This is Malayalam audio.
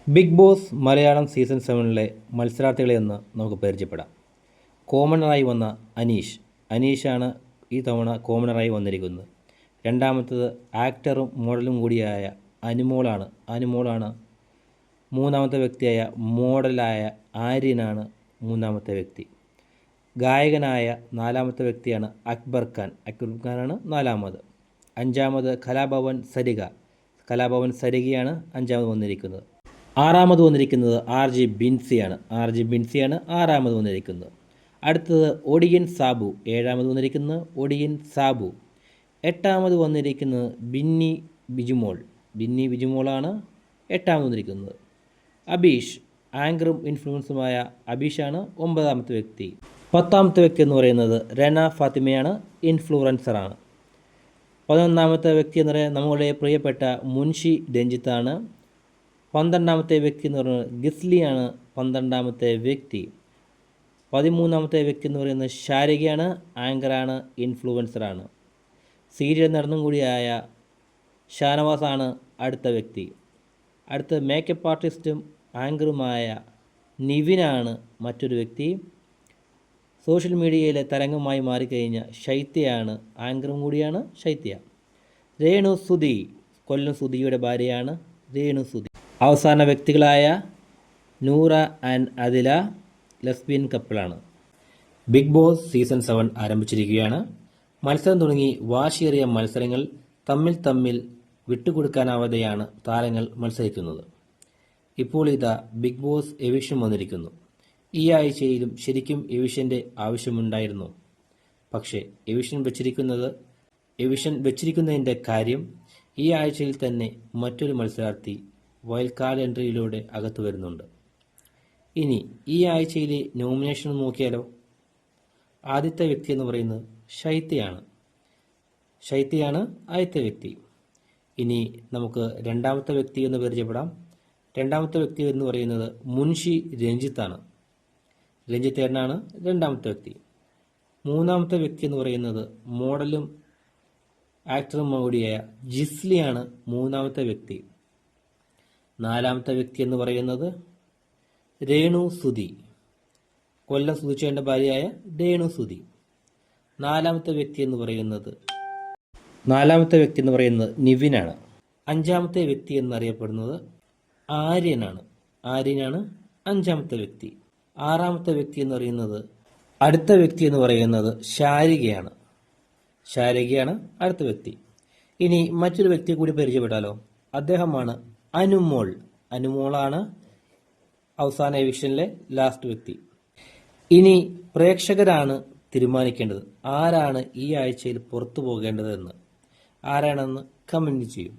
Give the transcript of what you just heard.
ബിഗ് ബോസ് മലയാളം സീസൺ 7 മത്സരാർത്ഥികളെ ഒന്ന് നമുക്ക് പരിചയപ്പെടാം. കോമണറായി വന്ന അനീഷാണ് ഈ തവണ കോമണറായി വന്നിരിക്കുന്നത്. രണ്ടാമത്തത് ആക്ടറും മോഡലും കൂടിയായ അനുമോളാണ്. മൂന്നാമത്തെ വ്യക്തിയായ മോഡലായ ആര്യനാണ് മൂന്നാമത്തെ വ്യക്തി. ഗായകനായ നാലാമത്തെ വ്യക്തിയാണ് അക്ബർ ഖാനാണ് നാലാമത്. അഞ്ചാമത് കലാഭവൻ സരികയാണ് അഞ്ചാമത് വന്നിരിക്കുന്നത്. ആറാമത് വന്നിരിക്കുന്നത് RJ ബിൻസിയാണ് ആറാമത് വന്നിരിക്കുന്നത്. അടുത്തത് ഒടിയൻ സാബു, ഏഴാമത് വന്നിരിക്കുന്നത് ഒടിയൻ സാബു. എട്ടാമത് വന്നിരിക്കുന്നത് ബിന്നി ബിജുമോളാണ് എട്ടാമത് വന്നിരിക്കുന്നത്. അബീഷ്, ആങ്കറും ഇൻഫ്ലുവൻസുമായ അബീഷാണ് ഒമ്പതാമത്തെ വ്യക്തി. പത്താമത്തെ വ്യക്തി എന്ന് പറയുന്നത് റെന ഫാത്തിമയാണ്, ഇൻഫ്ലുവൻസറാണ്. 11ാമത്തെ വ്യക്തി എന്ന് പറയുന്നത് നമ്മുടെ പ്രിയപ്പെട്ട മുൻഷി രഞ്ജിത്താണ്. 12ാമത്തെ വ്യക്തി എന്ന് പറയുന്നത് ഗിസ്ലിയാണ് 12ാമത്തെ വ്യക്തി. 13ാമത്തെ വ്യക്തി എന്ന് പറയുന്നത് ഷാരികയാണ്, ആങ്കറാണ്, ഇൻഫ്ലുവൻസറാണ്. സീരിയൽ നടനും കൂടിയായ ഷാനവാസാണ് അടുത്ത വ്യക്തി. അടുത്ത മേക്കപ്പ് ആർട്ടിസ്റ്റും ആങ്കറുമായ നിവിനാണ് മറ്റൊരു വ്യക്തി. സോഷ്യൽ മീഡിയയിലെ തരംഗമായി മാറിക്കഴിഞ്ഞ ശൈത്യയാണ്, ആങ്കറും കൂടിയാണ് ശൈത്യ. രേണു സുധി, കൊല്ലം സുധിയുടെ ഭാര്യയാണ് രേണു സുധി. അവസാന വ്യക്തികളായ നൂറ ആൻഡ് അദില ലെസ്ബിയൻ കപ്പിളാണ്. ബിഗ് ബോസ് സീസൺ 7 ആരംഭിച്ചിരിക്കുകയാണ്. മത്സരം തുടങ്ങി വാശിയേറിയ മത്സരങ്ങൾ തമ്മിൽ വിട്ടുകൊടുക്കാനാവാതെയാണ് താരങ്ങൾ മത്സരിക്കുന്നത്. ഇപ്പോൾ ഇതാ ബിഗ് ബോസ് എവിക്ഷൻ വന്നിരിക്കുന്നു. ഈ ആഴ്ചയിലും ശരിക്കും എവിക്ഷൻ്റെ ആവശ്യമുണ്ടായിരുന്നു. പക്ഷേ എവിക്ഷൻ വെച്ചിരിക്കുന്നതിൻ്റെ കാര്യം ഈ ആഴ്ചയിൽ തന്നെ മറ്റൊരു മത്സരാർത്ഥി വൈൽഡ് കാർഡ് എൻട്രിയിലൂടെ അകത്തു വരുന്നുണ്ട്. ഇനി ഈ ആഴ്ചയിലെ നോമിനേഷൻ നോക്കിയാലോ. ആദ്യത്തെ വ്യക്തി എന്ന് പറയുന്നത് ശൈത്യയാണ് ആദ്യത്തെ വ്യക്തി. ഇനി നമുക്ക് രണ്ടാമത്തെ വ്യക്തി എന്ന് പരിചയപ്പെടാം. രണ്ടാമത്തെ വ്യക്തി എന്ന് പറയുന്നത് മുൻഷി രഞ്ജിത്തേട്ടനാണ് രണ്ടാമത്തെ വ്യക്തി. മൂന്നാമത്തെ വ്യക്തി എന്ന് പറയുന്നത് മോഡലും ആക്ടറും കൂടിയായ ജിസ്ലിയാണ് മൂന്നാമത്തെ വ്യക്തി. നാലാമത്തെ വ്യക്തി എന്ന് പറയുന്നത് രേണു സുധി, കൊല്ലം സുധിച്ചേട്ടൻ്റെ ഭാര്യയായ രേണു സുധി. നാലാമത്തെ വ്യക്തി എന്ന് പറയുന്നത് നിവിനാണ്. അഞ്ചാമത്തെ വ്യക്തി എന്നറിയപ്പെടുന്നത് ആര്യനാണ് അഞ്ചാമത്തെ വ്യക്തി. ആറാമത്തെ വ്യക്തി എന്ന് പറയുന്നത് അടുത്ത വ്യക്തി എന്ന് പറയുന്നത് ഷാരികയാണ് അടുത്ത വ്യക്തി. ഇനി മറ്റൊരു വ്യക്തിയെ കൂടി പരിചയപ്പെട്ടാലോ. അദ്ദേഹമാണ് അനുമോളാണ് അവസാന എവിക്ഷനിലെ ലാസ്റ്റ് വ്യക്തി. ഇനി പ്രേക്ഷകരാണ് തീരുമാനിക്കേണ്ടത് ആരാണ് ഈ ആഴ്ചയിൽ പുറത്തു പോകേണ്ടതെന്ന്. ആരാണെന്ന് കമന്റ് ചെയ്യും.